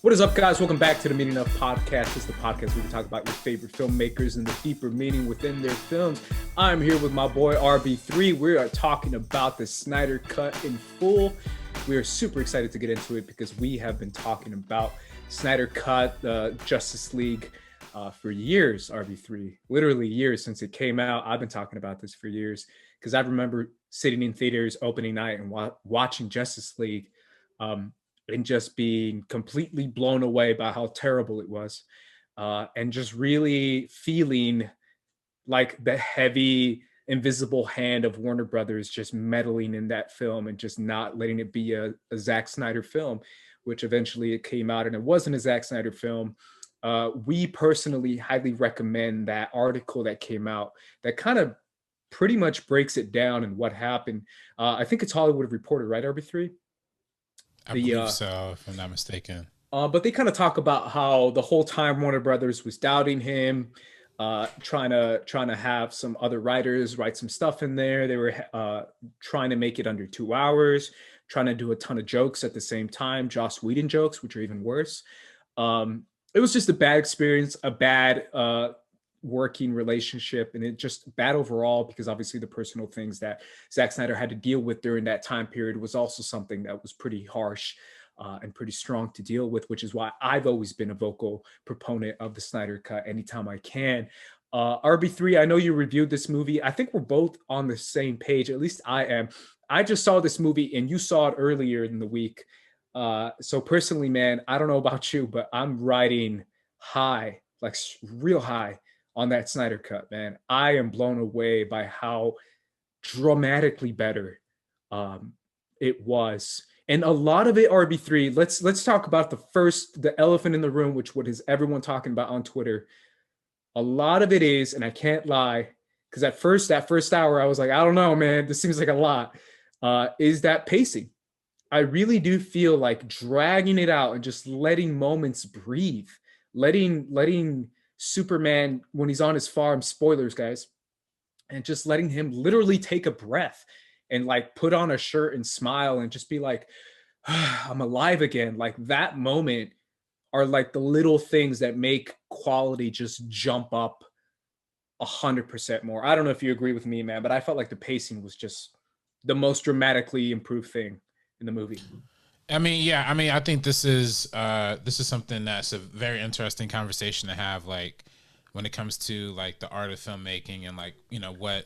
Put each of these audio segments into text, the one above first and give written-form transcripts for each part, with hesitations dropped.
What is up, guys? Welcome back to the Meaning Of Podcast. It's the podcast where we talk about your favorite filmmakers and the deeper meaning within their films. I'm here with my boy RB3. We are talking about the Snyder Cut in full. We are super excited to get into it because we have been talking about Snyder Cut, Justice League, for years, RB3. Literally years since it came out. I've been talking about this for years because I remember sitting in theaters opening night and watching Justice League. And just being completely blown away by how terrible it was, and just really feeling like the heavy, invisible hand of Warner Brothers just meddling in that film and just not letting it be a Zack Snyder film, which eventually it came out and it wasn't a Zack Snyder film. We personally highly recommend that article that came out that kind of pretty much breaks it down and what happened. I think it's Hollywood Reporter, right, RB3? I believe so, if I'm not mistaken. But they kind of talk about how the whole time Warner Brothers was doubting him, trying to have some other writers write some stuff in there. They were trying to make it under 2 hours, trying to do a ton of jokes at the same time, Joss Whedon jokes, which are even worse. It was just a bad experience, a bad working relationship, and it just bad overall because obviously the personal things that Zack Snyder had to deal with during that time period was also something that was pretty harsh and pretty strong to deal with, which is why I've always been a vocal proponent of the Snyder Cut anytime I can. RB3, I know you reviewed this movie. I think we're both on the same page, at least I am. I just saw this movie and you saw it earlier in the week. So personally, man, I don't know about you, but I'm riding high, like real high on that Snyder Cut, man. I am blown away by how dramatically better it was. And a lot of it, RB3, let's talk about the elephant in the room, which what is everyone talking about on Twitter. A lot of it is, and I can't lie, because that first hour, I was like, I don't know, man, this seems like a lot, is that pacing. I really do feel like dragging it out and just letting moments breathe, letting Superman, when he's on his farm, spoilers, guys, and just letting him literally take a breath and like put on a shirt and smile and just be like, I'm alive again. Like that moment are like the little things that make quality just jump up 100% more. I don't know if you agree with me, man, but I felt like the pacing was just the most dramatically improved thing in the movie. I think this is something that's a very interesting conversation to have, like when it comes to like the art of filmmaking and like, what,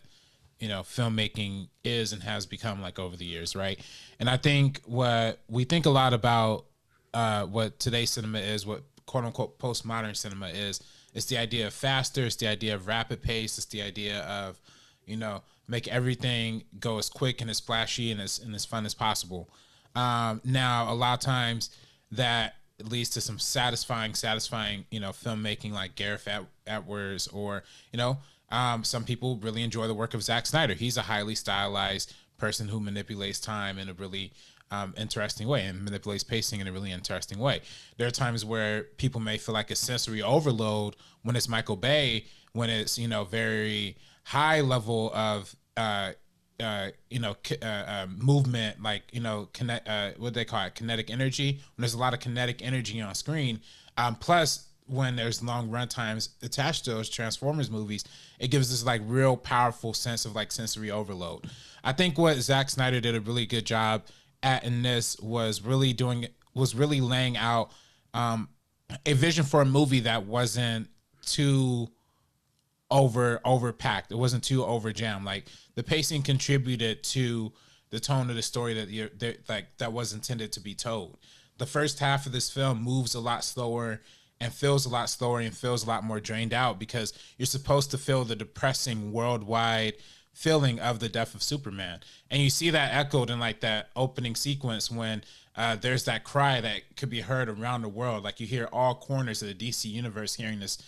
filmmaking is and has become like over the years. Right. And I think what we think a lot about, what today's cinema is, what quote unquote postmodern cinema is, it's the idea of faster. It's the idea of rapid pace. It's the idea of, make everything go as quick and as flashy and as fun as possible. Now, a lot of times that leads to some satisfying, filmmaking like Gareth Edwards or, some people really enjoy the work of Zack Snyder. He's a highly stylized person who manipulates time in a really interesting way and manipulates pacing in a really interesting way. There are times where people may feel like a sensory overload when it's Michael Bay, when it's, very high level of, movement, like, what they call it, kinetic energy. When there's a lot of kinetic energy on screen, plus when there's long run times attached to those Transformers movies, it gives this like real powerful sense of like sensory overload. I think what Zack Snyder did a really good job at in this was really laying out a vision for a movie that wasn't too overpacked. It wasn't too over jammed. Like the pacing contributed to the tone of the story that was intended to be told. The first half of this film moves a lot slower and feels a lot slower and feels a lot more drained out because you're supposed to feel the depressing worldwide feeling of the death of Superman. And you see that echoed in like that opening sequence when there's that cry that could be heard around the world. Like you hear all corners of the DC universe hearing this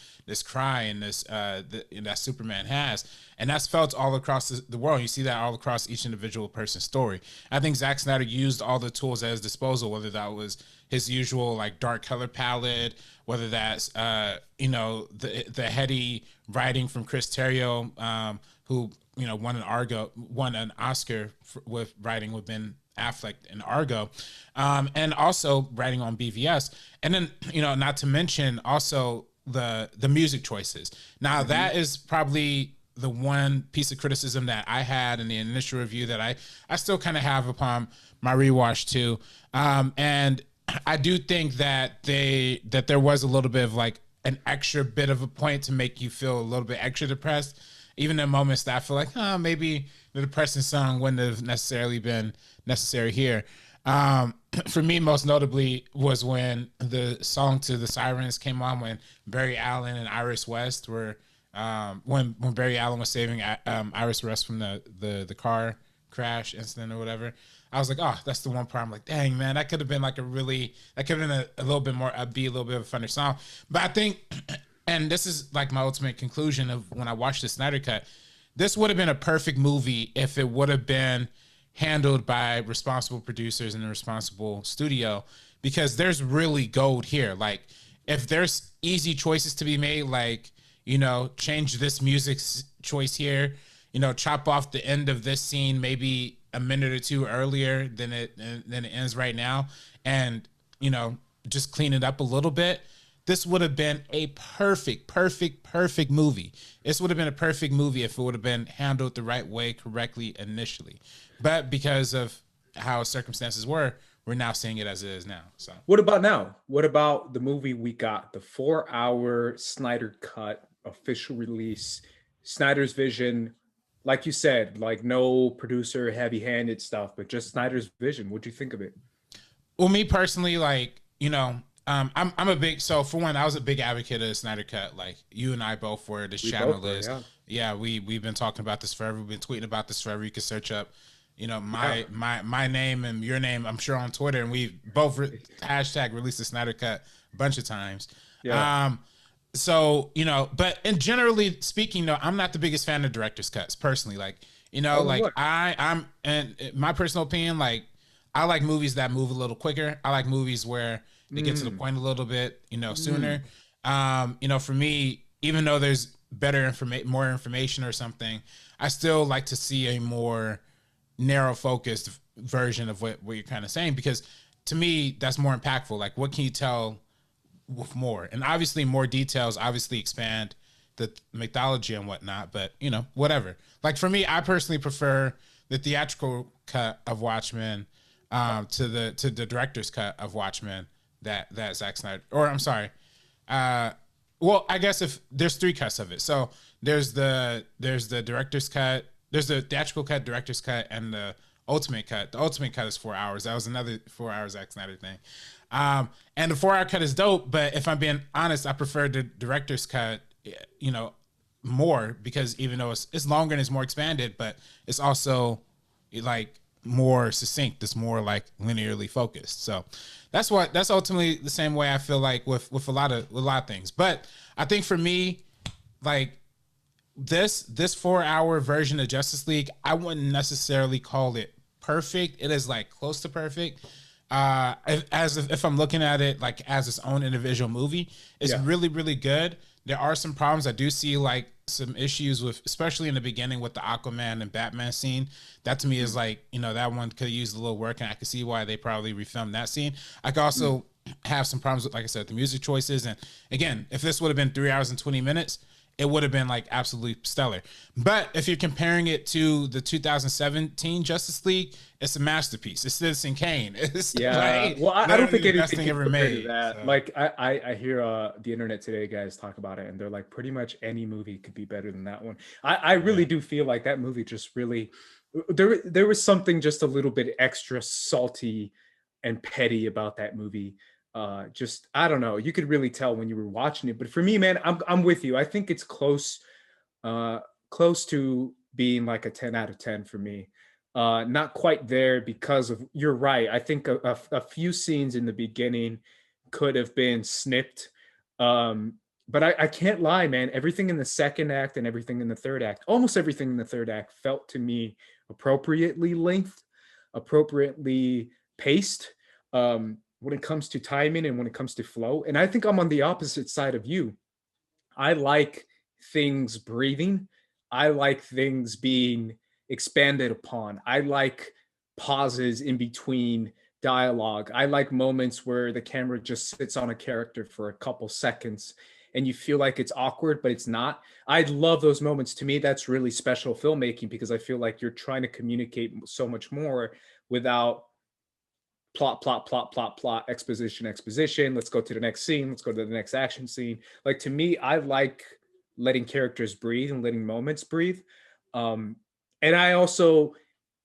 cry and that Superman has. And that's felt all across the world. You see that all across each individual person's story. I think Zack Snyder used all the tools at his disposal, whether that was his usual like dark color palette, whether that's the heady writing from Chris Terrio, who won an Oscar with writing with Ben Affleck in Argo, and also writing on BVS. And then, not to mention also the music choices. Now that is probably the one piece of criticism that I had in the initial review that I still kind of have upon my rewatch too. And I do think that there was a little bit of like an extra bit of a point to make you feel a little bit extra depressed, even in moments that I feel like, maybe the depressing song wouldn't have necessarily been necessary here. For me, most notably was when the song to the Sirens came on, when Barry Allen and Iris West were, when Barry Allen was saving Iris West from the car crash incident or whatever. I was like, oh, that's the one part I'm like, dang, man, that could have been like that could have been a little bit more upbeat, a little bit of a funner song. But I think, and this is like my ultimate conclusion of when I watched the Snyder Cut, this would have been a perfect movie if it would have been handled by responsible producers in a responsible studio, because there's really gold here. Like, if there's easy choices to be made, like, change this music choice here, chop off the end of this scene maybe a minute or two earlier than it ends right now, and just clean it up a little bit, this would have been a perfect movie. This would have been a perfect movie if it would have been handled the right way, correctly initially. But because of how circumstances were, we're now seeing it as it is now. So what about now? What about the movie we got, the 4-hour Snyder Cut official release, Snyder's vision? Like you said, like no producer heavy-handed stuff, but just Snyder's vision. What'd you think of it? Well, me personally, like, I'm a big, so for one, I was a big advocate of the Snyder Cut. Like, you and I both were. This channel is, yeah, we've been talking about this forever. We've been tweeting about this forever. You can search up, my name and your name, I'm sure, on Twitter, and we both hashtag released the Snyder Cut a bunch of times. Yeah. So, but in generally speaking, I'm not the biggest fan of director's cuts personally. Like, I'm, and my personal opinion, like, I like movies that move a little quicker. I like movies where they get to the point a little bit, sooner. For me, even though there's more information or something, I still like to see a more narrow focused version of what you're kind of saying, because to me, that's more impactful. Like, what can you tell with more? And obviously more details obviously expand the mythology and whatnot, but whatever. Like, for me, I personally prefer the theatrical cut of Watchmen to the director's cut of Watchmen that Zack Snyder, or I'm sorry, well, I guess if there's 3 cuts of it. So there's the director's cut, there's the theatrical cut, director's cut, and the ultimate cut. The ultimate cut is 4 hours. That was another 4 hours Zack Snyder thing. And the 4-hour cut is dope, but if I'm being honest, I prefer the director's cut, more, because even though it's longer and it's more expanded, but it's also like more succinct. It's more like linearly focused. So that's ultimately the same way I feel like with a lot of things. But I think for me, like, this 4-hour version of Justice League, I wouldn't necessarily call it perfect. It is like close to perfect. If I'm looking at it like as its own individual movie, it's really, really good. There are some problems. I do see like some issues with, especially in the beginning with the Aquaman and Batman scene. That to me is like, that one could use a little work, and I can see why they probably refilmed that scene. I could also have some problems with, like I said, the music choices. And again, if this would have been 3 hours and 20 minutes, it would have been like absolutely stellar. But if you're comparing it to the 2017 Justice League, it's a masterpiece. It's Citizen Kane. It's well, I don't think anything ever made. That. So. Like I hear the internet today guys talk about it, and they're like, pretty much any movie could be better than that one. I really do feel like that movie just really, there was something just a little bit extra salty and petty about that movie. Just, I don't know, you could really tell when you were watching it. But for me, man, I'm with you. I think it's close to being like a 10 out of 10 for me. Not quite there, because of, you're right, I think a few scenes in the beginning could have been snipped, but I can't lie, man, everything in the second act and everything in the third act, almost everything in the third act, felt to me appropriately lengthed, appropriately paced, when it comes to timing and when it comes to flow. And I think I'm on the opposite side of you. I like things breathing. I like things being expanded upon. I like pauses in between dialogue. I like moments where the camera just sits on a character for a couple seconds and you feel like it's awkward, but it's not. I love those moments. To me, that's really special filmmaking because I feel like you're trying to communicate so much more without plot, plot, plot, plot, plot, exposition, exposition. Let's go to the next scene. Let's go to the next action scene. Like, to me, I like letting characters breathe and letting moments breathe. And I also,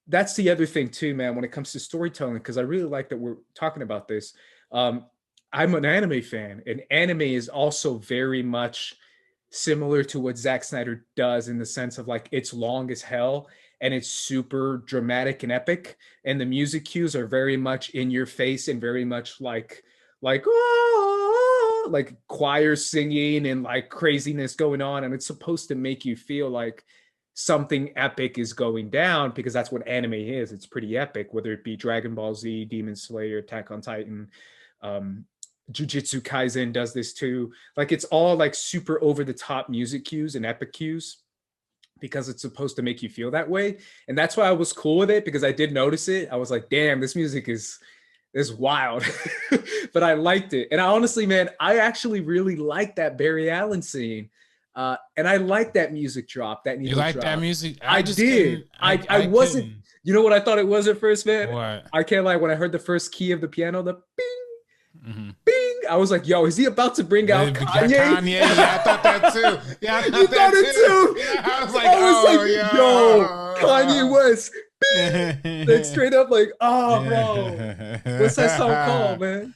that's the other thing too, man, when it comes to storytelling, because I really like that we're talking about this. I'm an anime fan, and anime is also very much similar to what Zack Snyder does in the sense of like it's long as hell and it's super dramatic and epic, and the music cues are very much in your face and very much like oh, like choir singing and like craziness going on, and it's supposed to make you feel like something epic is going down because that's what anime is. It's pretty epic, whether it be Dragon Ball Z, Demon Slayer, Attack on Titan, Jujutsu Kaisen does this too. Like it's all like super over the top music cues and epic cues because it's supposed to make you feel that way. And that's why I was cool with it, because I did notice it. I was like, damn, this music is wild. But I liked it. And I honestly, man, I actually really liked that Barry Allen scene. And I like that music drop. That you like drop. That music? I did. I wasn't. Couldn't. You know what I thought it was at first, man? What? I can't lie. When I heard the first key of the piano, the bing, bing, I was like, "Yo, is he about to bring out Kanye?" Kanye? Yeah, I thought that too. Yeah, I thought that too. Yeah, I was like, "Yo, Kanye West." Then straight up, like, "Oh, bro, what's that song called, man?"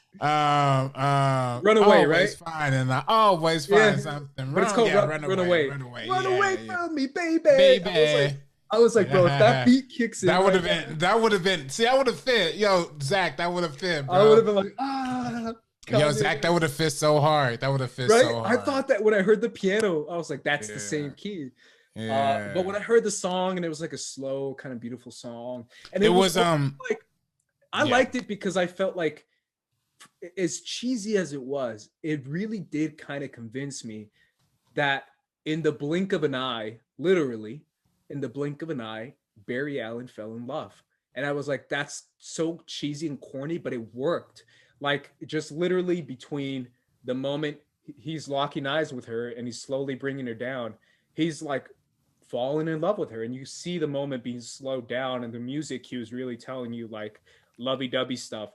Runaway, right? Fine, and I always find something. But it's called Runaway. Runaway from me, baby. I was like, bro, if that beat kicks in, that would have been. See, I would have fit. Yo, Zach, that would have fit, bro. I would have been like, Yo, Zach, that would have fit so hard. That would have fit so hard. I thought that when I heard the piano, I was like, that's the same key. Yeah. But when I heard the song, and it was like a slow, kind of beautiful song, and it was like, I liked it because I felt like, as cheesy as it was, it really did kind of convince me that in the blink of an eye, literally in the blink of an eye, Barry Allen fell in love. And I was like, that's so cheesy and corny, but it worked. Like, just literally between the moment he's locking eyes with her and he's slowly bringing her down, he's like falling in love with her. And you see the moment being slowed down, and the music cues really telling you like lovey-dovey stuff.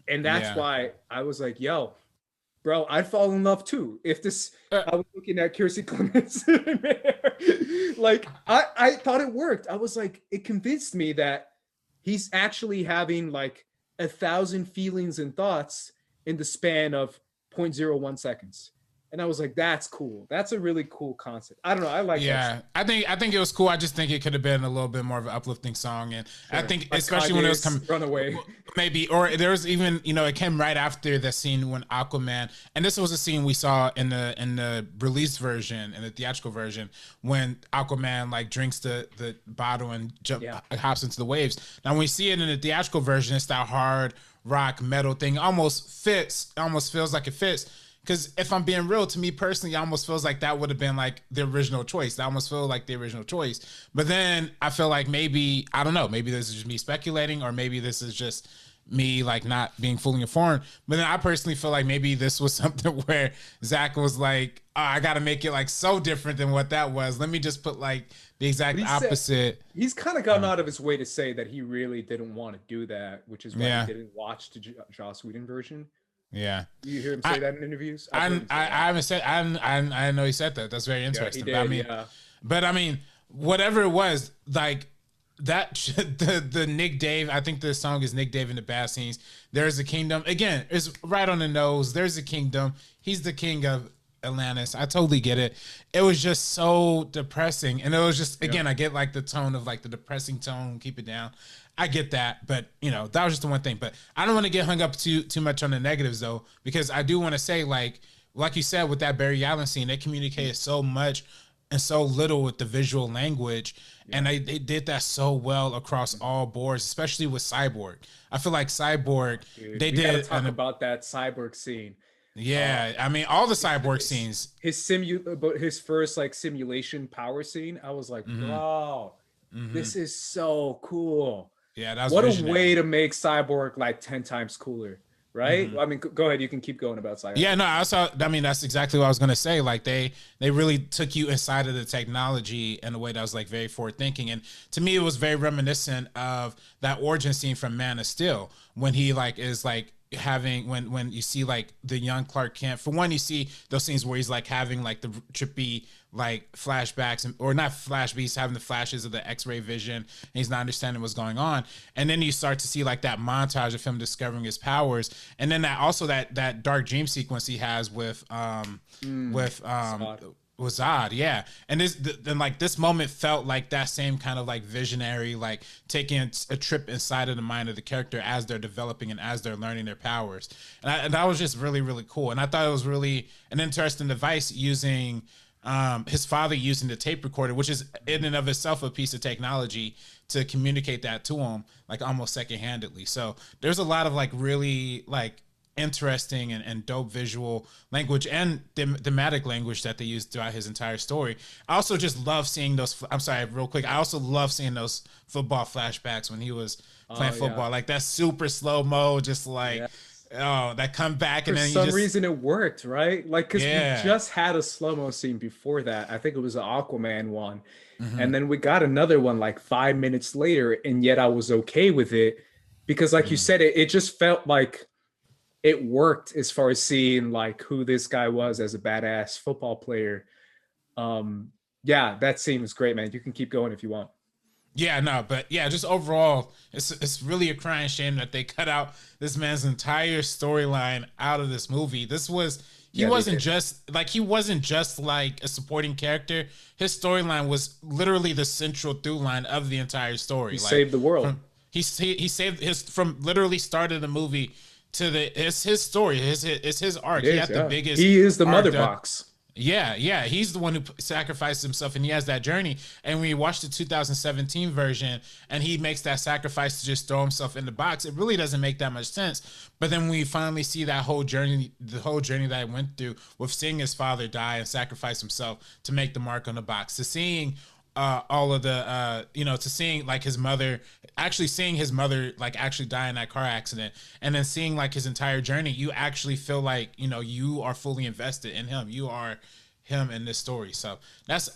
And that's why I was like, yo, bro, I'd fall in love too. If this, I was looking at Kiersey Clements like, I thought it worked. I was like, it convinced me that he's actually having like 1,000 feelings and thoughts in the span of 0.01 seconds. And I was like, that's cool. That's a really cool concept. I don't know. I like that. Yeah, I think it was cool. I just think it could have been a little bit more of an uplifting song. And sure. I think like especially when it was coming Runaway. Maybe, or there was even, it came right after the scene when Aquaman, and this was a scene we saw in the released version, in the theatrical version, when Aquaman like drinks the bottle and hops into the waves. Now when we see it in the theatrical version, it's that hard rock metal thing. Almost feels like it fits. Because if I'm being real, to me personally, it almost feels like that would have been like the original choice. That almost feels like the original choice. But then I feel like maybe, I don't know, maybe this is just me speculating, or maybe this is just me like not being fully informed. But then I personally feel like maybe this was something where Zach was like, oh, I got to make it like so different than what that was. Let me just put like the exact opposite. He's kind of gone out of his way to say that he really didn't want to do that, which is why he didn't watch the Joss Whedon version. Yeah, you hear him say that in interviews? I haven't said. I know he said that. That's very interesting. Yeah, he did, but I mean, whatever it was, like that. The Nick Dave. I think the song is Nick Dave in the Bad Scenes. There's a kingdom. Again, it's right on the nose. There's a kingdom. He's the king of Atlantis. I totally get it. It was just so depressing, and it was just again, I get like the tone of like the depressing tone. Keep it down. I get that, but that was just the one thing. But I don't want to get hung up too much on the negatives though, because I do want to say like you said with that Barry Allen scene, they communicated so much and so little with the visual language, and they did that so well across all boards, especially with Cyborg. I feel like Cyborg, we gotta talk about that Cyborg scene. Yeah, I mean, all the Cyborg His, scenes. his first like simulation power scene, I was like, Hmm. bro, Hmm. this is so cool. Yeah, that was What a way visionary. to make Cyborg like 10 times cooler, right? Hmm. I mean, go ahead, you can keep going about Yeah, Cyborg. no, I saw. I mean, that's exactly what I was gonna say. Like they really took you inside of the technology in a way that was like very forward thinking, and to me, it was very reminiscent of that origin scene from Man of Steel when he like is like having when you see like the young Clark Kent. For one, you see those scenes where he's like having like the trippy like flashbacks or not flashbacks, he's having the flashes of the X-ray vision and he's not understanding what's going on, and then you start to see like that montage of him discovering his powers, and then that also that dark dream sequence he has with Zod. with Zod, yeah. And then like this moment felt like that same kind of like visionary, like taking a trip inside of the mind of the character as they're developing and as they're learning their powers, and that was just really really cool. And I thought it was really an interesting device using his father using the tape recorder, which is in and of itself a piece of technology to communicate that to him, like almost second-handedly. So there's a lot of like really like interesting and dope visual language and thematic language that they use throughout his entire story. I also just love seeing those. I'm sorry, real quick. I also love seeing those football flashbacks when he was playing football, Yeah. like that super slow mo, just like Yeah. oh, that come back For and then you some just reason it worked, right? Like, because we yeah. just had a slow-mo scene before that. I think it was the Aquaman one. Hmm. And then we got another one like 5 minutes later, and yet I was okay with it because, like you Hmm. said, it just felt like it worked as far as seeing like who this guy was as a badass football player. Um, yeah, that scene was great, man. You can keep going if you want. Yeah, no, but yeah, just overall, it's really a crying shame that they cut out this man's entire storyline out of this movie. This was Yeah, they did. he wasn't just like a supporting character. His storyline was literally the central through line of the entire He story. Like saved the world. from he saved his from literally start of the movie to it's his story. It's his It arc. He is, had the yeah. biggest He is the mother arc. box. Yeah, yeah, he's the one who sacrificed himself, and he has that journey. And when you watch the 2017 version, and he makes that sacrifice to just throw himself in the box, it really doesn't make that much sense. But then we finally see that whole journey, the whole journey that I went through with seeing his father die and sacrifice himself to make the mark on the box, to seeing all of the to seeing like his mother, actually seeing his mother like actually die in that car accident, and then seeing like his entire journey, you actually feel like you are fully invested in him. You are him in this story. So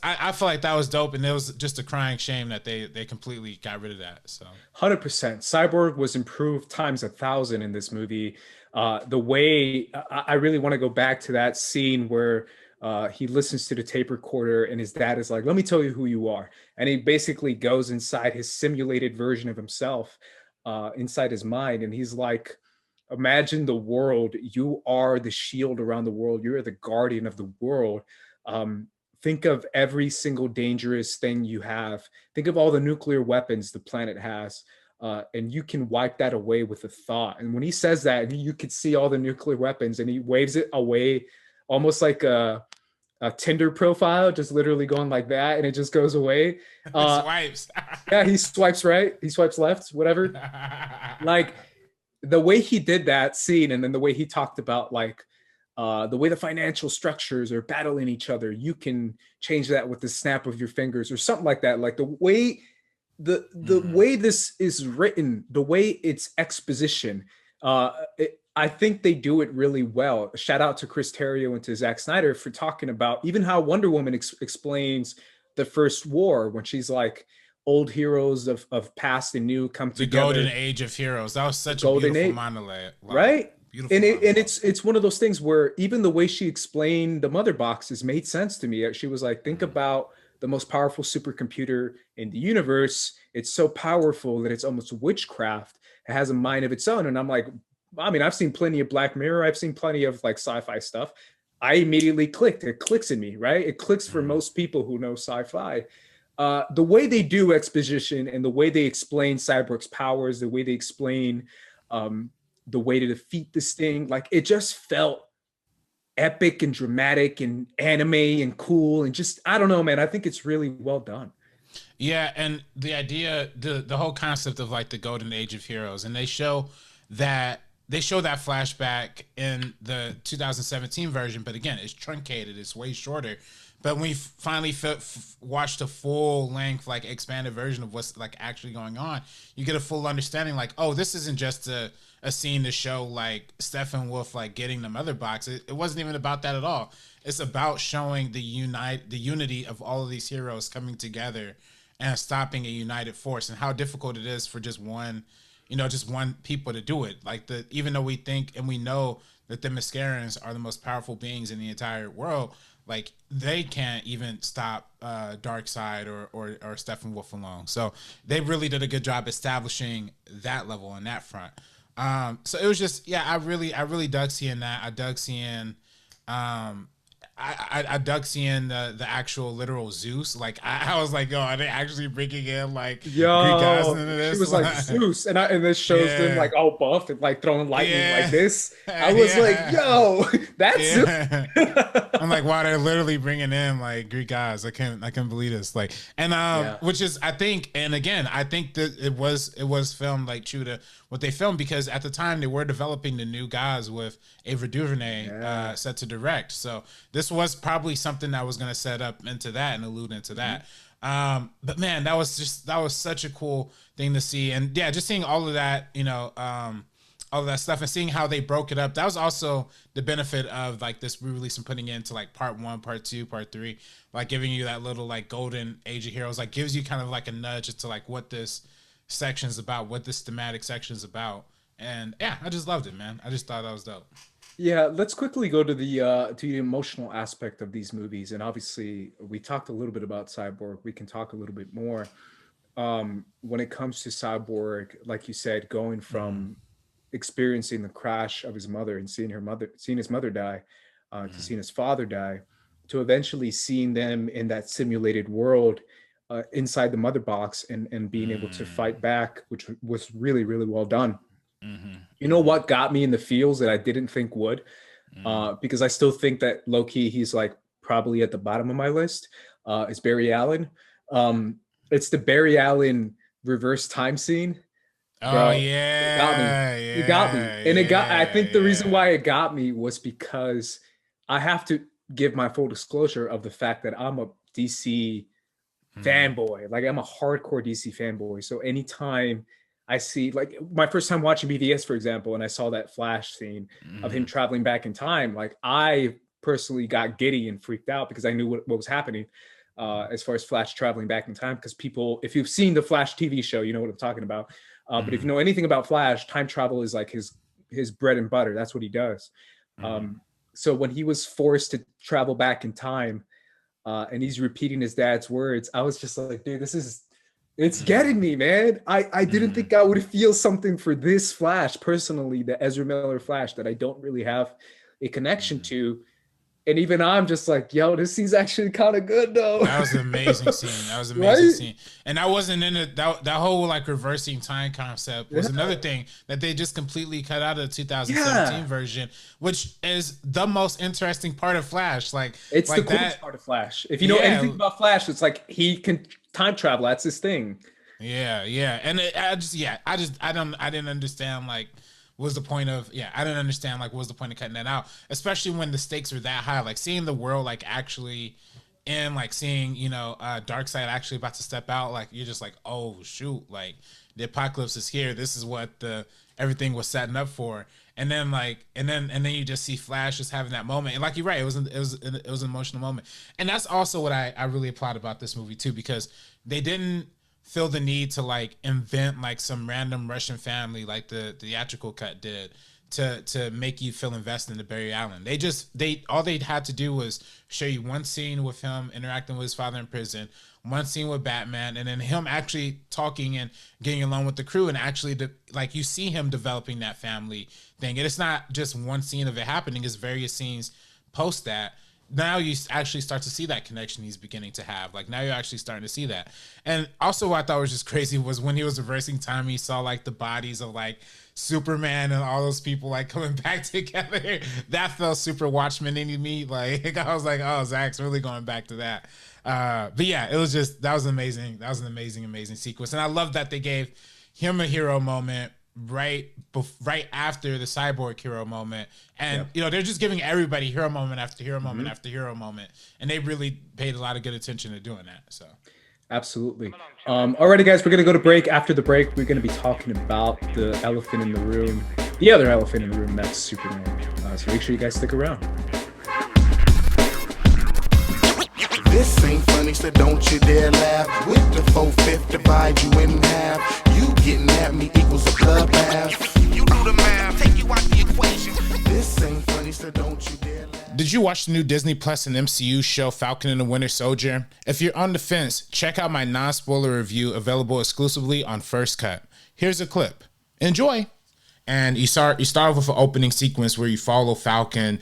I feel like that was dope, and it was just a crying shame that they completely got rid of that. So 100%. Cyborg was improved times 1,000 in this movie. The way I really want to go back to that scene where he listens to the tape recorder and his dad is like, "Let me tell you who you are," and he basically goes inside his simulated version of himself, inside his mind, and he's like, "Imagine the world. You are the shield around the world. You're the guardian of the world." Um, think of every single dangerous thing you have. Think of all the nuclear weapons the planet has. And you can wipe that away with a thought. And when he says that, you could see all the nuclear weapons and he waves it away almost like a Tinder profile, just literally going like that, and it just goes away. his Uh, wife's yeah, he swipes right, he swipes left, whatever. Like the way he did that scene, and then the way he talked about like the way the financial structures are battling each other, you can change that with the snap of your fingers or something like that. Like the Mhm. way this is written, the way it's exposition, I think they do it really well. Shout out to Chris Terrio and to Zack Snyder for talking about even how Wonder Woman explains the first war when she's like old heroes of past and new come The golden together, age of heroes. That was the such a golden beautiful age, monologue. right? Beautiful And monologue. it's one of those things where even the way she explained the mother boxes made sense to me. She was like, think Mhm. about the most powerful supercomputer in the universe. It's so powerful that it's almost witchcraft. It has a mind of its own. And I'm like, I mean, I've seen plenty of Black Mirror. I've seen plenty of like sci-fi stuff. I immediately clicked. It clicks in me, right? It clicks for Mhm. most people who know sci-fi. The way they do exposition and the way they explain Cyborg's powers, the way they explain um, the way to defeat this thing, like it just felt epic and dramatic and anime and cool and just I don't know, man. I think it's really well done. Yeah, and the idea, the whole concept of like the golden age of heroes, and they show that they show that flashback in the 2017 version, but again, it's truncated. It's way shorter. But when we finally watched a full length, like expanded version of what's like actually going on, you get a full understanding. Like, oh, this isn't just a scene to show like Steppenwolf like getting the mother box. It wasn't even about that at all. It's about showing the unity of all of these heroes coming together and stopping a united force, and how difficult it is for just one people to do it. Like even though we think and we know that the Mascarans are the most powerful beings in the entire world, like they can't even stop Darkseid or Steppenwolf alone. So they really did a good job establishing that level on that front. So it was just, yeah, I really dug seeing that. I dug seeing I dug seeing the actual literal Zeus. Like I was like, yo, are they actually bringing in like Greek guys into this? She was like Zeus, and this shows them like all buff and like throwing lightning like this. I was like, yo, that's Zeus. I'm like, wow, they're literally bringing in like Greek guys. I can't believe this. Like, and which is, I think, and again, I think that it was filmed like true to what they filmed, because at the time they were developing the new guys with Ava DuVernay set to direct. So this was probably something that was going to set up into that and allude into that. But man, that was such a cool thing to see. And yeah, just seeing all of that, all of that stuff and seeing how they broke it up. That was also the benefit of like this re-release and putting it into like part 1, part 2, part 3, like giving you that little like golden age of heroes, like gives you kind of like a nudge into like what this section's about, what this thematic section's about. And yeah, I just loved it, man. I just thought that was dope. Yeah, let's quickly go to the emotional aspect of these movies. And obviously we talked a little bit about Cyborg. We can talk a little bit more. When it comes to Cyborg, like you said, going from experiencing the crash of his mother and seeing his mother die, to seeing his father die, to eventually seeing them in that simulated world inside the mother box and being able to fight back, which was really, really well done. You know what got me in the feels that I didn't think would, because I still think that low-key he's like probably at the bottom of my list, is Barry Allen. It's the Barry Allen reverse time scene. Oh yeah, it got me. And I think the reason why it got me was because I have to give my full disclosure of the fact that I'm a DC fanboy. Like I'm a hardcore DC fanboy. So anytime I see, like my first time watching BVS, for example, and I saw that Flash scene of him traveling back in time, like I personally got giddy and freaked out because I knew what was happening as far as Flash traveling back in time. Because people, if you've seen the Flash TV show, you know what I'm talking about. But if you know anything about Flash, time travel is like his bread and butter. That's what he does. So when he was forced to travel back in time, and he's repeating his dad's words, I was just like, dude, it's getting me, man. I didn't think I would feel something for this Flash personally, the Ezra Miller Flash that I don't really have a connection to. And even I'm just like, yo, this scene's actually kind of good though. That was an amazing scene. That was an amazing scene. And I wasn't in it. That whole like reversing time concept was another thing that they just completely cut out of the 2017 version, which is the most interesting part of Flash. Like it's like the coolest part of Flash. If you know anything about Flash, it's like he can time travel. That's his thing. Yeah. And I didn't understand like, was the point of I didn't understand like what was the point of cutting that out, especially when the stakes were that high, like seeing the world like actually in like seeing Darkseid actually about to step out, like you're just like, oh shoot, like the apocalypse is here, this is what everything was setting up for. And then you just see Flash just having that moment, and like you're right, it was an emotional moment. And that's also what I really applaud about this movie too, because they didn't feel the need to like invent like some random Russian family like the theatrical cut did to make you feel invested in the Barry Allen. All they had to do was show you one scene with him interacting with his father in prison, one scene with Batman, and then him actually talking and getting along with the crew, and actually like you see him developing that family thing. And it's not just one scene of it happening, it's various scenes post that. Now you actually start to see that connection he's beginning to have. Like now you're actually starting to see that. And also what I thought was just crazy was when he was reversing time, he saw like the bodies of like Superman and all those people like coming back together. That felt super Watchmen-y to me. Like I was like, oh, Zach's really going back to that. But yeah, it was just, that was amazing. That was an amazing sequence. And I love that they gave him a hero moment right after the Cyborg hero moment, and Yeah. they're just giving everybody hero moment after hero moment after hero moment, and they really paid a lot of good attention to doing that. So Absolutely. Alrighty, guys, we're gonna go to break. After the break, we're gonna be talking about the elephant in the room, the other elephant in the room, that's Superman. So make sure you guys stick around. This ain't funny, so don't you dare laugh. With the 4/5 divide you in half. You getting at me equals a bloodbath. You do the math, take you out the equation. This ain't funny, so don't you dare laugh. did you watch the new Disney Plus and MCU show Falcon and the Winter Soldier? If you're on the fence, check out my non-spoiler review available exclusively on First Cut. Here's a clip. Enjoy. And you start off with an opening sequence where you follow Falcon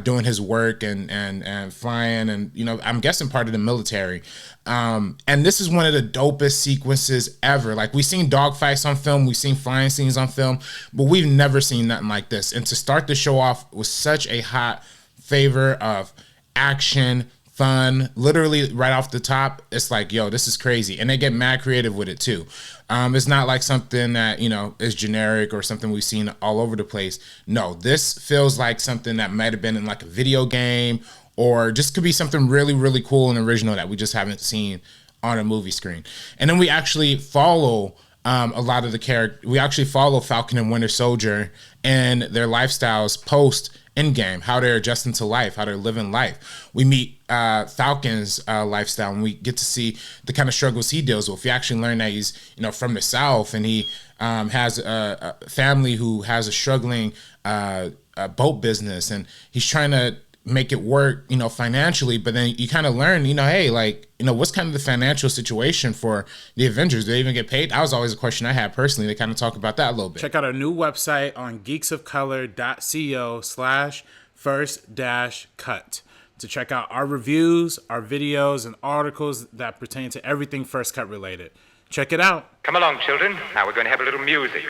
doing his work and flying, and I'm guessing part of the military. And this is one of the dopest sequences ever. Like, we've seen dogfights on film, we've seen flying scenes on film, but we've never seen nothing like this. And to start the show off with such a hot favor of action, fun, literally right off the top, it's like, yo, this is crazy. And they get mad creative with it too. It's not like something that, is generic or something we've seen all over the place. No, this feels like something that might have been in like a video game, or just could be something really, really cool and original that we just haven't seen on a movie screen. And then we actually follow a lot of the characters. We actually follow Falcon and Winter Soldier and their lifestyles post Endgame, how they're adjusting to life, how they're living life. We meet Falcon's lifestyle, and we get to see the kind of struggles he deals with. We actually learn that he's, from the South, and he has a family who has a struggling boat business, and he's trying to make it work, financially. But then you kind of learn, hey, like, what's kind of the financial situation for the Avengers? Do they even get paid? That was always a question I had personally. They kind of talk about that a little bit. Check out our new website on geeksofcolor.co/first-cut to check out our reviews, our videos, and articles that pertain to everything First Cut related. Check it out. Come along, children. Now we're going to have a little music.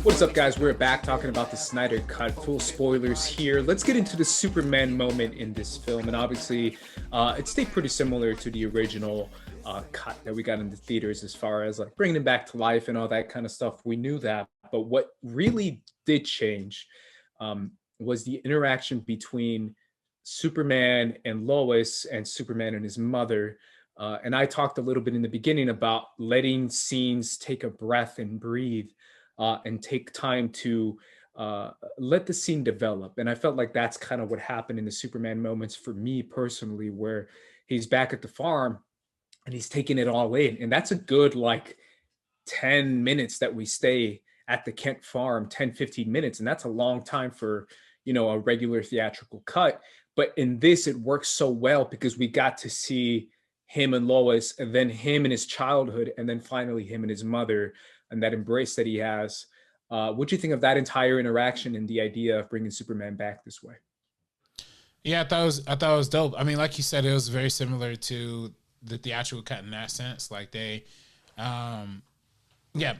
What's up, guys? We're back talking about the Snyder Cut. Full spoilers here. Let's get into the Superman moment in this film. And obviously, it stayed pretty similar to the original cut that we got in the theaters, as far as like bringing him back to life and all that kind of stuff. We knew that. But what really did change was the interaction between Superman and Lois, and Superman and his mother. And I talked a little bit in the beginning about letting scenes take a breath and breathe. And take time to let the scene develop. And I felt like that's kind of what happened in the Superman moments for me personally, where he's back at the farm and he's taking it all in. And that's a good like 10 minutes that we stay at the Kent farm, 10, 15 minutes. And that's a long time for, a regular theatrical cut. But in this, it works so well because we got to see him and Lois, and then him in his childhood, and then finally him and his mother, and that embrace that he has. What do you think of that entire interaction and the idea of bringing Superman back this way? Yeah, I thought it was dope. I mean, like you said, it was very similar to the theatrical cut in that sense. Like it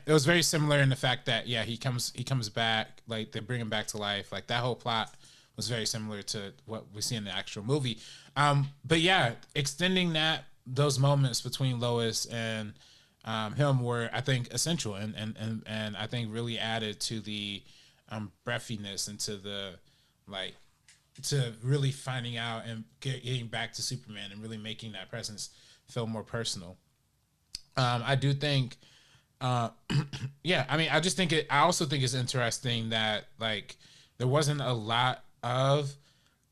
was very similar in the fact that he comes back, like they bring him back to life. Like that whole plot was very similar to what we see in the actual movie. But yeah, extending those moments between Lois and him were, I think, essential and I think really added to the breathiness and to the to really finding out and getting back to Superman and really making that presence feel more personal. I do think, I also think it's interesting that like there wasn't a lot of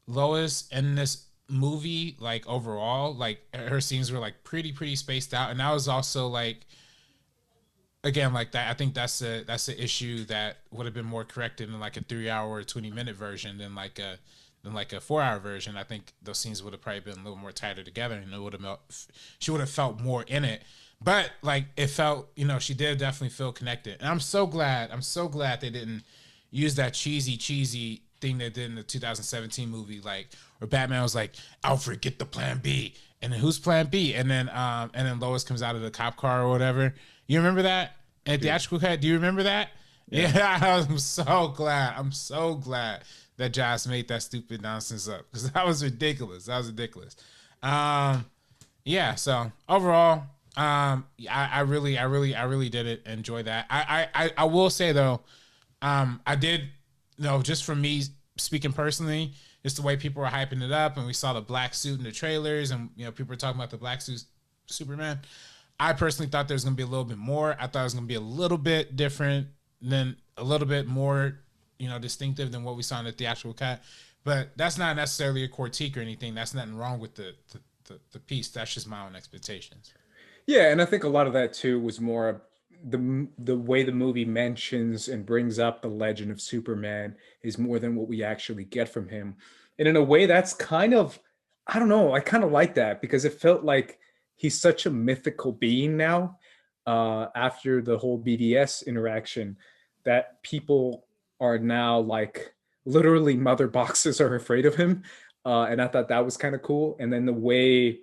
Lois in this movie, like overall, like her scenes were like pretty spaced out, and that was also like, again, like that I think that's an issue that would have been more corrected in like a 3-hour or 20-minute version than like a 4-hour version. I think those scenes would have probably been a little more tighter together, and she would have felt more in it. But like it felt, she did definitely feel connected, and I'm so glad they didn't use that cheesy thing they did in the 2017 movie, like where Batman was like, Alfred, get the plan B, and then who's plan B? And then Lois comes out of the cop car or whatever. You remember that? And theatrical cut, do you remember that? Yeah, I'm so glad. I'm so glad that Josh made that stupid nonsense up because that was ridiculous. That was ridiculous. Yeah. So overall, I really did enjoy that. I will say though, I did, just for me speaking personally, just the way people were hyping it up, and we saw the black suit in the trailers, and people were talking about the black suit Superman. I personally thought there was going to be a little bit more. I thought it was going to be a little bit different, than a little bit more, distinctive than what we saw in the theatrical cut. But that's not necessarily a critique or anything. That's nothing wrong with the piece. That's just my own expectations. Yeah, and I think a lot of that too was more the way the movie mentions and brings up the legend of Superman is more than what we actually get from him. And in a way that's kind of, I don't know, I kind of like that because it felt like he's such a mythical being now after the whole BVS interaction that people are now like literally mother boxes are afraid of him. And I thought that was kind of cool. And then the way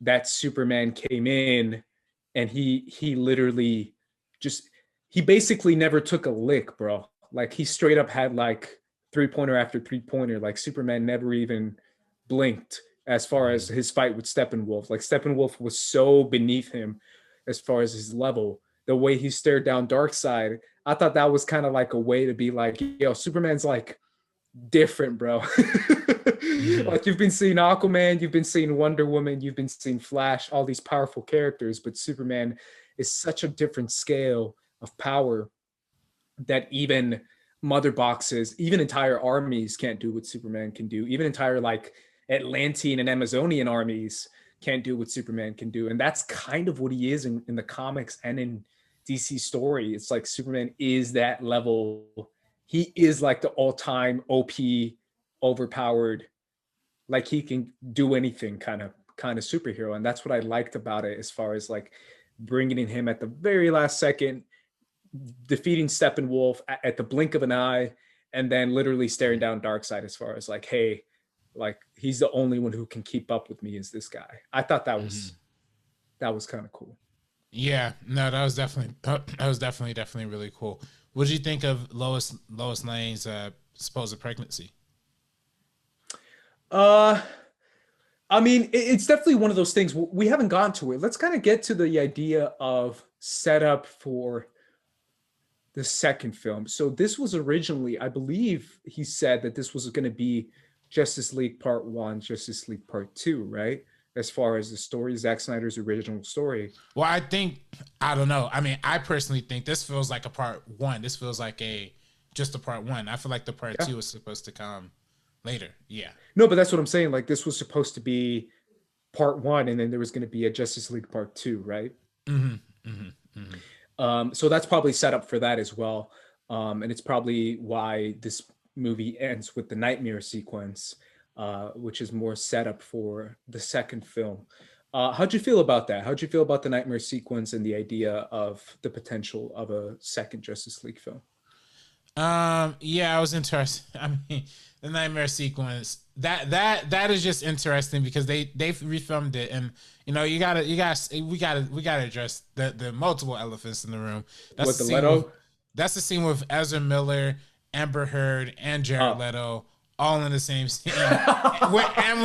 that Superman came in and he literally he basically never took a lick, bro. Like he straight up had like 3-pointer after 3-pointer. Like Superman never even blinked as far as his fight with Steppenwolf. Like Steppenwolf was so beneath him as far as his level. The way he stared down Darkseid, I thought that was kind of like a way to be like, yo, Superman's like different, bro. Like you've been seeing Aquaman, you've been seeing Wonder Woman, you've been seeing Flash, all these powerful characters, but Superman is such a different scale of power that even mother boxes, even entire armies can't do what Superman can do. Even entire like Atlantean and Amazonian armies can't do what Superman can do. And that's kind of what he is in the comics and in DC story. It's like Superman is that level. He is like the all-time OP, overpowered, like he can do anything kind of superhero. And that's what I liked about it, as far as like bringing in him at the very last second, defeating Steppenwolf at the blink of an eye, and then literally staring down Darkseid as far as like, hey, like he's the only one who can keep up with me is this guy. I thought that was kind of cool. Yeah, no, that was definitely really cool. What did you think of Lois Lane's supposed pregnancy? I mean, it's definitely one of those things. We haven't gone to it. Let's kind of get to the idea of setup for the second film. So this was originally, I believe he said that this was going to be Justice League Part 1, Justice League Part 2, right? As far as the story, Zack Snyder's original story. Well, I don't know. I mean, I personally think this feels like a Part 1. This feels like just a Part 1. I feel like the Part 2 is supposed to come later. Yeah. No, but that's what I'm saying. Like this was supposed to be Part 1, and then there was going to be a Justice League Part 2, right? So that's probably set up for that as well. And it's probably why this movie ends with the nightmare sequence, which is more set up for the second film. How'd you feel about that? How'd you feel about the nightmare sequence and the idea of the potential of a second Justice League film? Yeah, I was interested. I mean, the nightmare sequence that is just interesting because they refilmed it, and we gotta address the multiple elephants in the room. That's that's the scene with Ezra Miller, Amber Heard, and Jared Leto all in the same scene, and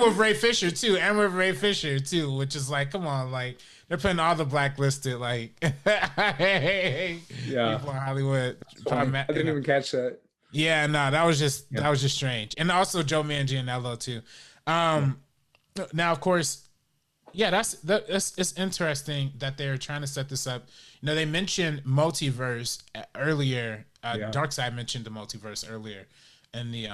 with Ray Fisher too, which is like, come on, like they're putting all the blacklisted like people in Hollywood. I didn't even catch that. Yeah, no, that was just strange, and also Joe Manganiello too. Now, of course, it's interesting that they're trying to set this up. They mentioned multiverse earlier. Darkseid mentioned the multiverse earlier in the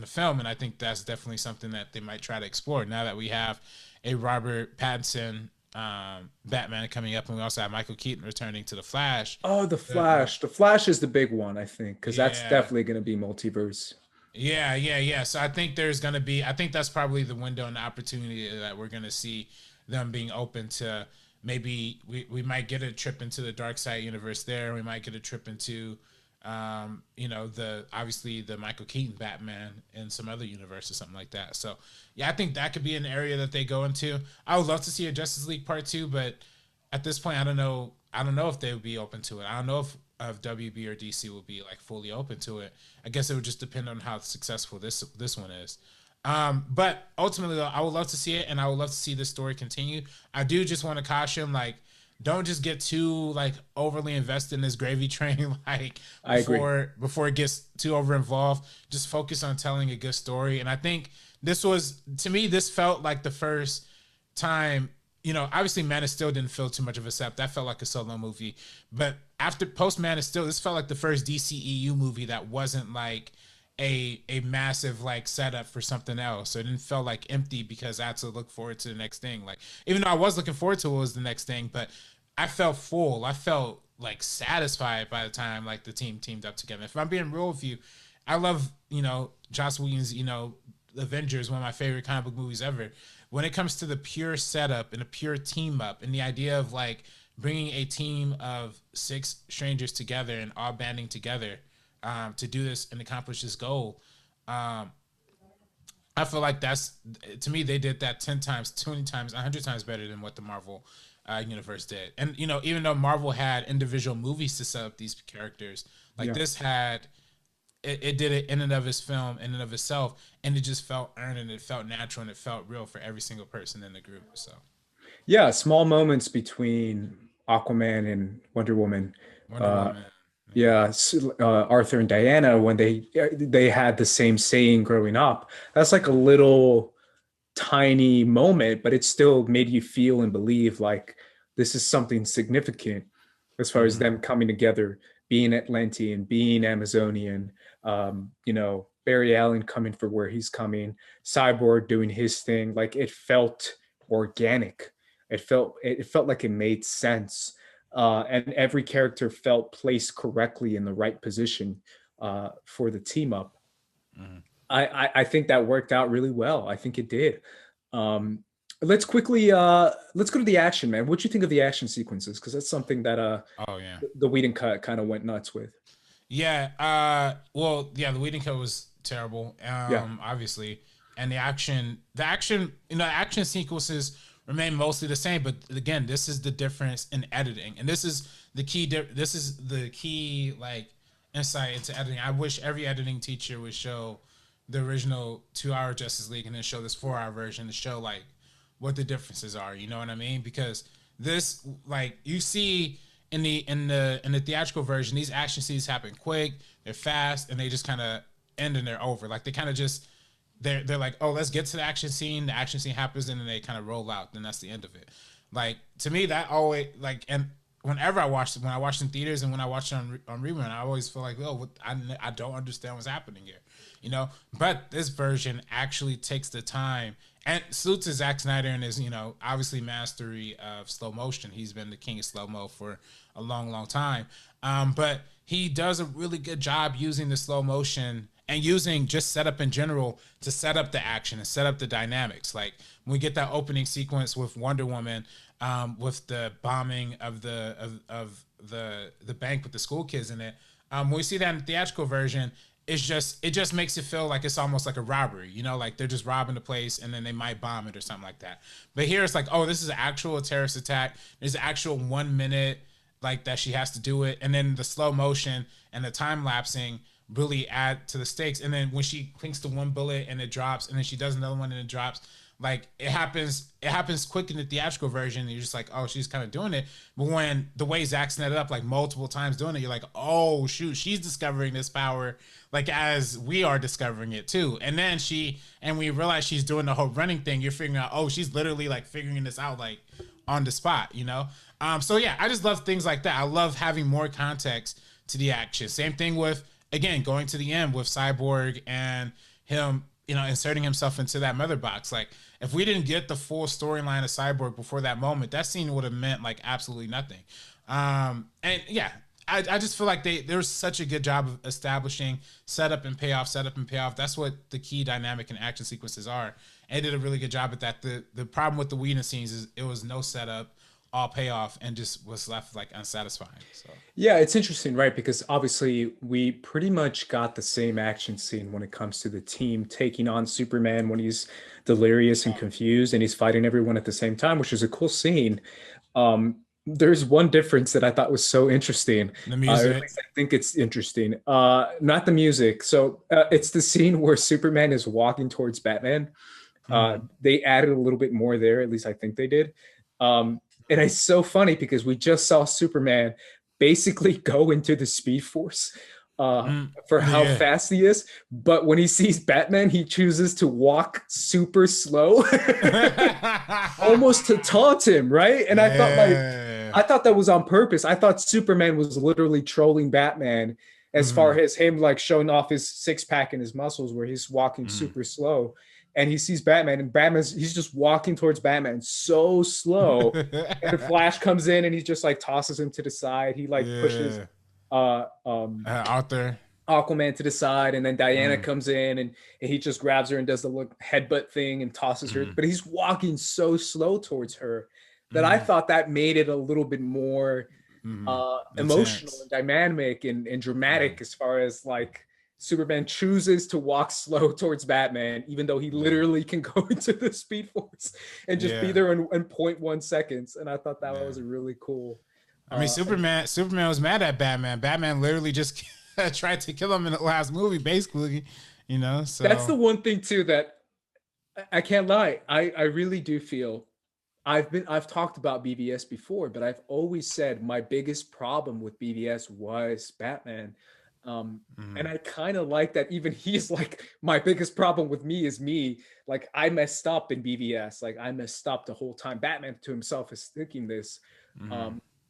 film, and I think that's definitely something that they might try to explore now that we have a Robert Pattinson Batman coming up, and we also have Michael Keaton returning to the Flash. Oh, the Flash. The Flash is the big one, I think, because that's definitely going to be multiverse. Yeah. So I think that's probably the window and the opportunity that we're going to see them being open to. Maybe we might get a trip into the Darkseid universe there. We might get a trip into the Michael Keaton Batman in some other universe or something like that. So yeah, I think that could be an area that they go into. I would love to see a Justice League Part 2, but at this point, I don't know if they would be open to it. I don't know if of WB or DC will be like fully open to it. I guess it would just depend on how successful this one is. But ultimately, though, I would love to see it, and I would love to see this story continue. I do just want to caution, like, don't just get too like overly invested in this gravy train, like before it gets too over involved. Just focus on telling a good story. And I think this felt like the first time, you know, obviously Man of Steel didn't feel too much of a setup. That felt like a solo movie. But after post Man of Steel, this felt like the first DCEU movie that wasn't like a massive like setup for something else. So it didn't feel like empty because I had to look forward to the next thing. Like, even though I was looking forward to what was the next thing, but I felt full. I felt like satisfied by the time like the team teamed up together. If I'm being real with you, I love, you know, Joss Whedon's, you know, Avengers, one of my favorite comic book movies ever. When it comes to the pure setup and a pure team up and the idea of like bringing a team of 6 strangers together and all banding together to do this and accomplish this goal, I feel like that's, to me, they did that 10 times, 20 times, 100 times better than what the Marvel universe did. And, you know, even though Marvel had individual movies to set up these characters, like this had, it did it in and of its film, in and of itself, and it just felt earned and it felt natural and it felt real for every single person in the group. So, yeah, small moments between Aquaman and Wonder Woman. Yeah, Arthur and Diana, when they had the same saying growing up. That's like a little tiny moment, but it still made you feel and believe like this is something significant as far as them coming together, being Atlantean, being Amazonian, you know, Barry Allen coming for where he's coming, Cyborg doing his thing. Like, it felt organic. It felt like it made sense. And every character felt placed correctly in the right position for the team up. I think that worked out really well. I think it did. Let's quickly let's go to the action, man. What do you think of the action sequences? Because that's something that the Whedon cut kind of went nuts with. Yeah. Well, yeah, the Whedon cut was terrible. Obviously, and the action, you know, action sequences remain mostly the same. But again, this is the difference in editing, and this is the key. This is the key, like, insight into editing. I wish every editing teacher would show the original 2-hour Justice League and then show this 4-hour version to show like what the differences are. You know what I mean? Because this, like, you see in the theatrical version, these action scenes happen quick, they're fast, and they just kind of end and they're over. Like, they kind of just they're like, oh, let's get to the action scene. The action scene happens, and then they kind of roll out. Then that's the end of it. Like, to me, that always, like, and whenever I watched it, when I watched in theaters and when I watched it on rerun, I always feel like, oh, I don't understand what's happening here, you know. But this version actually takes the time, and salute to Zack Snyder and his, you know, obviously mastery of slow motion. He's been the king of slow mo for a long, long time. But he does a really good job using the slow motion and using just setup in general to set up the action and set up the dynamics. Like, when we get that opening sequence with Wonder Woman, with the bombing of the bank with the school kids in it, when we see that in the theatrical version, it just makes it feel like it's almost like a robbery, you know, like they're just robbing the place and then they might bomb it or something like that. But here it's like, oh, this is an actual terrorist attack. There's an actual 1 minute like that she has to do it, and then the slow motion and the time lapsing really add to the stakes. And then when she clinks to one bullet and it drops, and then she does another one and it drops, like, it happens quick in the theatrical version, and you're just like, oh, she's kind of doing it. But when the way Zack set it up, like, multiple times doing it, you're like, oh shoot, she's discovering this power, like, as we are discovering it too. And then we realize she's doing the whole running thing, you're figuring out, oh, she's literally like figuring this out, like, on the spot, you know. So yeah, I just love things like that. I love having more context to the action. Same thing with, again, going to the end with Cyborg and him, you know, inserting himself into that mother box. Like, if we didn't get the full storyline of Cyborg before that moment, that scene would have meant like absolutely nothing. And yeah, I just feel like there's such a good job of establishing setup and payoff, setup and payoff. That's what the key dynamic and action sequences are. And they did a really good job at that. The problem with the Whedon scenes is it was no setup, all payoff, and just was left like unsatisfying. So yeah, it's interesting, right? Because obviously we pretty much got the same action scene when it comes to the team taking on Superman when he's delirious and confused and he's fighting everyone at the same time, which is a cool scene. There's one difference that I thought was so interesting. The Or at music. least I think it's interesting. Not the music. So it's the scene where Superman is walking towards Batman. They added a little bit more there. At least I think they did. And it's so funny because we just saw Superman basically go into the Speed Force for how Yeah. fast he is. But when he sees Batman, he chooses to walk super slow, almost to taunt him, right? And Yeah. I thought that was on purpose. I thought Superman was literally trolling Batman as far as him like showing off his six pack and his muscles, where he's walking super slow. And he sees Batman, and he's just walking towards Batman so slow. And the Flash comes in, and he just like tosses him to the side. He like pushes Arthur. Aquaman to the side, and then Diana comes in, and he just grabs her and does the look headbutt thing and tosses her. But he's walking so slow towards her that I thought that made it a little bit more emotional and dynamic and dramatic, as far as like Superman chooses to walk slow towards Batman, even though he literally can go into the Speed Force and just be there in 0.1 seconds. And I thought that was a really cool. I mean, Superman was mad at Batman. Batman literally just tried to kill him in the last movie, basically. You know, so that's the one thing too that I can't lie. I really do feel I've talked about BVS before, but I've always said my biggest problem with BVS was Batman. And I kind of like that even he's like, my biggest problem with me is me. Like I messed up in BVS. Like I messed up the whole time. Batman to himself is thinking this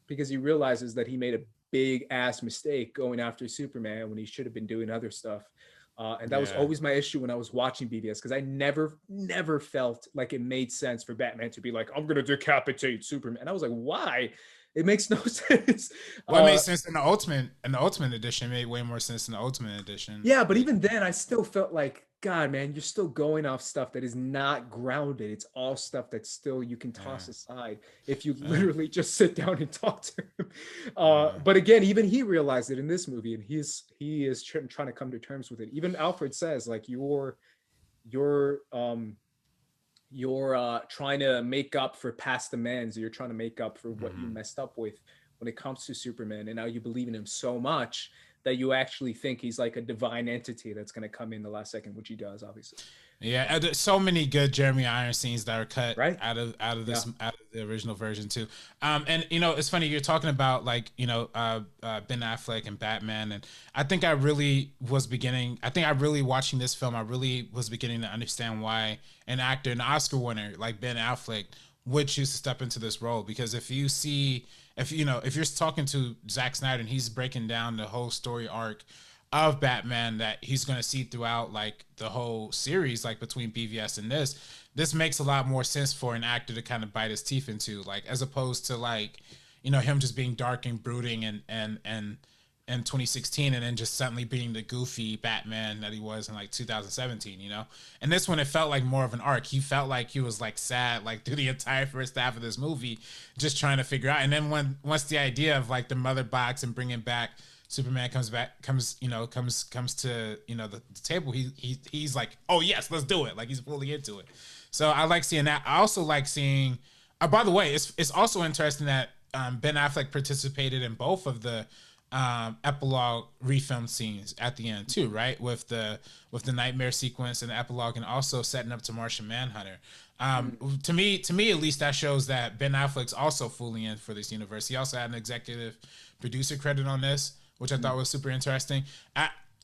because he realizes that he made a big ass mistake going after Superman when he should have been doing other stuff. And that was always my issue when I was watching BVS, because I never felt like it made sense for Batman to be like, I'm going to decapitate Superman. And I was like, why? It makes no sense. Well, it made sense in the Ultimate Edition. It made way more sense in the Ultimate Edition. Yeah, but even then, I still felt like, God, man, you're still going off stuff that is not grounded. It's all stuff that still you can toss aside if you literally just sit down and talk to him. But again, even he realized it in this movie, and he is trying to come to terms with it. Even Alfred says, like, you're trying to make up for past amends. You're trying to make up for what you messed up with when it comes to Superman. And now you believe in him so much that you actually think he's like a divine entity that's going to come in the last second, which he does, obviously. Yeah, there's so many good Jeremy Irons scenes that are cut out of this out of the original version too. And you know, it's funny you're talking about like, you know, Ben Affleck and Batman, and I think I really watching this film, I really was beginning to understand why an actor, an Oscar winner like Ben Affleck would choose to step into this role. Because if you're talking to Zack Snyder and he's breaking down the whole story arc of Batman that he's going to see throughout like the whole series, like between BVS and this makes a lot more sense for an actor to kind of bite his teeth into, like, as opposed to like, you know, him just being dark and brooding and 2016 and then just suddenly being the goofy Batman that he was in like 2017, you know. And this one, it felt like more of an arc. He felt like he was like sad like through the entire first half of this movie, just trying to figure out. And then once the idea of like the mother box and bringing back Superman comes to, you know, the table, he's like, oh yes, let's do it. Like he's fully into it. So I like seeing that. I also like seeing, by the way, it's also interesting that Ben Affleck participated in both of the epilogue refilm scenes at the end too, right? With the nightmare sequence and the epilogue, and also setting up to Martian Manhunter. To me at least, that shows that Ben Affleck's also fully in for this universe. He also had an executive producer credit on this, which I thought was super interesting.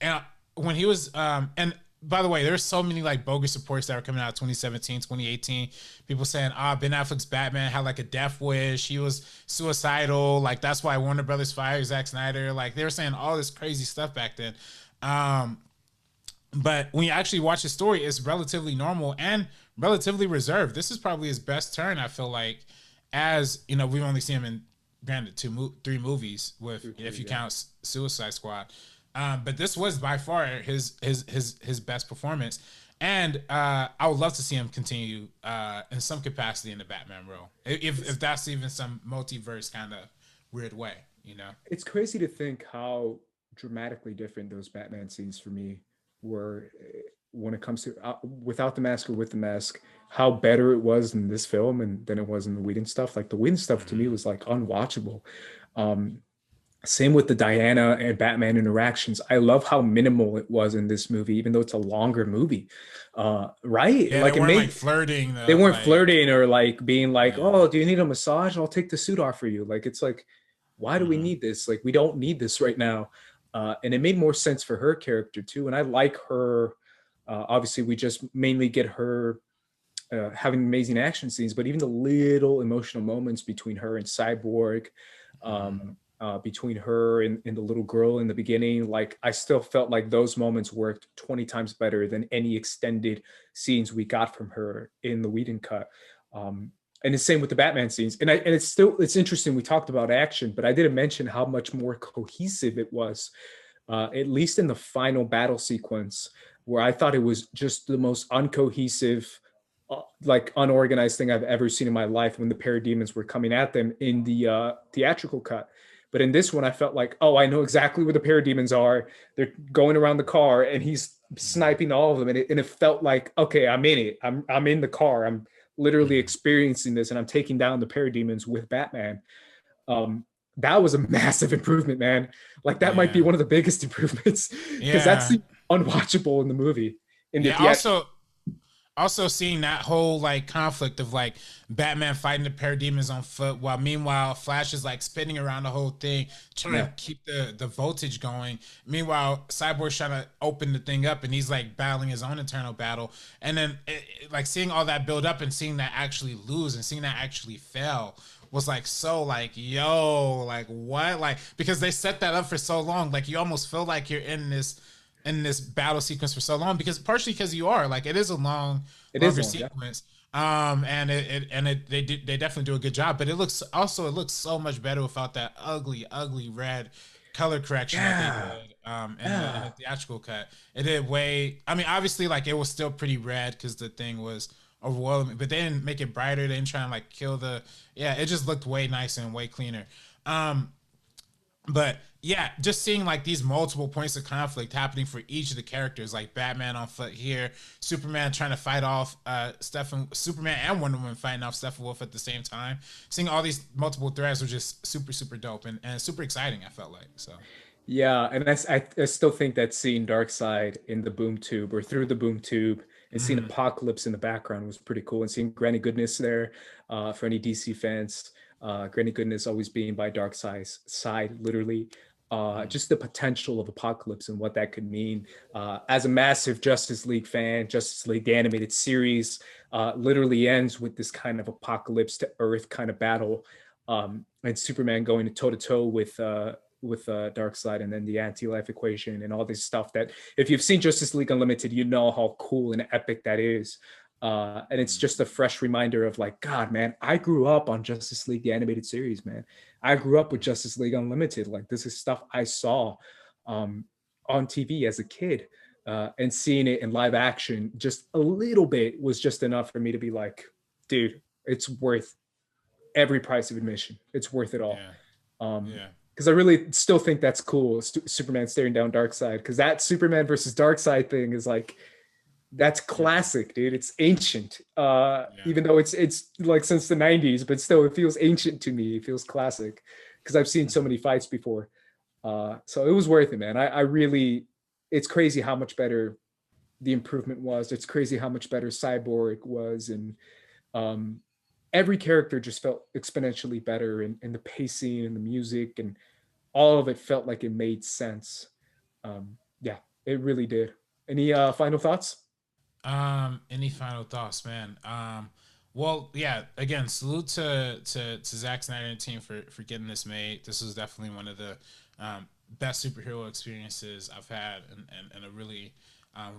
And when he was, and by the way, there's so many like bogus reports that were coming out 2017, 2018. People saying, Ben Affleck's Batman had like a death wish. He was suicidal. Like that's why Warner Brothers fired Zack Snyder. Like they were saying all this crazy stuff back then. But when you actually watch the story, it's relatively normal and relatively reserved. This is probably his best turn, I feel like, as, you know, we've only seen him in, granted, 3 movies with, if you count Suicide Squad. But this was by far his best performance. And I would love to see him continue in some capacity in the Batman role. If that's even some multiverse kind of weird way, you know? It's crazy to think how dramatically different those Batman scenes for me were. when it comes to without the mask or with the mask, how better it was in this film and than it was in the Whedon stuff. Like the Whedon stuff to me was like unwatchable. Same with the Diana and Batman interactions. I love how minimal it was in this movie, even though it's a longer movie. Right? Yeah, like they weren't like flirting. They weren't like, flirting or like being like, "Oh, do you need a massage? I'll take the suit off for you." Like it's like, why do we need this? Like we don't need this right now. And it made more sense for her character too. And I like her. Obviously, we just mainly get her having amazing action scenes, but even the little emotional moments between her and Cyborg, between her and the little girl in the beginning, like I still felt like those moments worked 20 times better than any extended scenes we got from her in the Whedon cut. And the same with the Batman scenes. And it's interesting. We talked about action, but I didn't mention how much more cohesive it was, at least in the final battle sequence, where I thought it was just the most uncohesive, like unorganized thing I've ever seen in my life when the parademons were coming at them in the theatrical cut. But in this one, I felt like, oh, I know exactly where the parademons are. They're going around the car and he's sniping all of them. And it felt like, okay, I'm in it. I'm in the car. I'm literally experiencing this and I'm taking down the parademons with Batman. That was a massive improvement, man. Like that might be one of the biggest improvements because that's unwatchable in the movie. Also seeing that whole like conflict of like Batman fighting the parademons on foot while meanwhile Flash is like spinning around the whole thing trying to keep the voltage going. Meanwhile Cyborg's trying to open the thing up and he's like battling his own internal battle. And then like seeing all that build up and seeing that actually lose and seeing that actually fail was like so like, yo, like what? Like because they set that up for so long, like you almost feel like you're in this battle sequence for so long partially because you are like it is a longer sequence. And they definitely do a good job, but it looks so much better without that ugly red color correction that they did in the theatrical cut. It did obviously like it was still pretty red because the thing was overwhelming, but they didn't make it brighter. They didn't try and like kill it just looked way nicer and way cleaner. But yeah, just seeing like these multiple points of conflict happening for each of the characters, like Batman on foot here, Superman trying to fight off Superman and Wonder Woman fighting off Steppenwolf at the same time. Seeing all these multiple threads was just super, super dope and super exciting, I felt like. So yeah, and I still think that seeing Darkseid in the boom tube or through the boom tube and seeing Apocalypse in the background was pretty cool. And seeing Granny Goodness there, for any DC fans, Granny Goodness always being by Darkseid's side, literally. Just the potential of Apocalypse and what that could mean. As a massive Justice League fan, Justice League the animated series literally ends with this kind of apocalypse to Earth kind of battle, and Superman going toe to toe with Darkseid, and then the anti-life equation and all this stuff that if you've seen Justice League Unlimited, you know how cool and epic that is. And it's just a fresh reminder of like, God, man, I grew up on Justice League, the animated series, man. I grew up with Justice League Unlimited. Like this is stuff I saw on TV as a kid, and seeing it in live action just a little bit was just enough for me to be like, dude, it's worth every price of admission. It's worth it all. Because I really still think that's cool. Superman staring down Darkseid, because that Superman versus Darkseid thing is like, that's classic, dude. It's ancient, even though it's like since the 90s, but still it feels ancient to me. It feels classic because I've seen so many fights before. So it was worth it, man. I really, it's crazy how much better the improvement was. It's crazy how much better Cyborg was, and every character just felt exponentially better, and the pacing and the music and all of it felt like it made sense. It really did. Any final thoughts? Any final thoughts, man? Well, yeah, again, salute to Zack Snyder and team for getting this made. This was definitely one of the best superhero experiences I've had in a really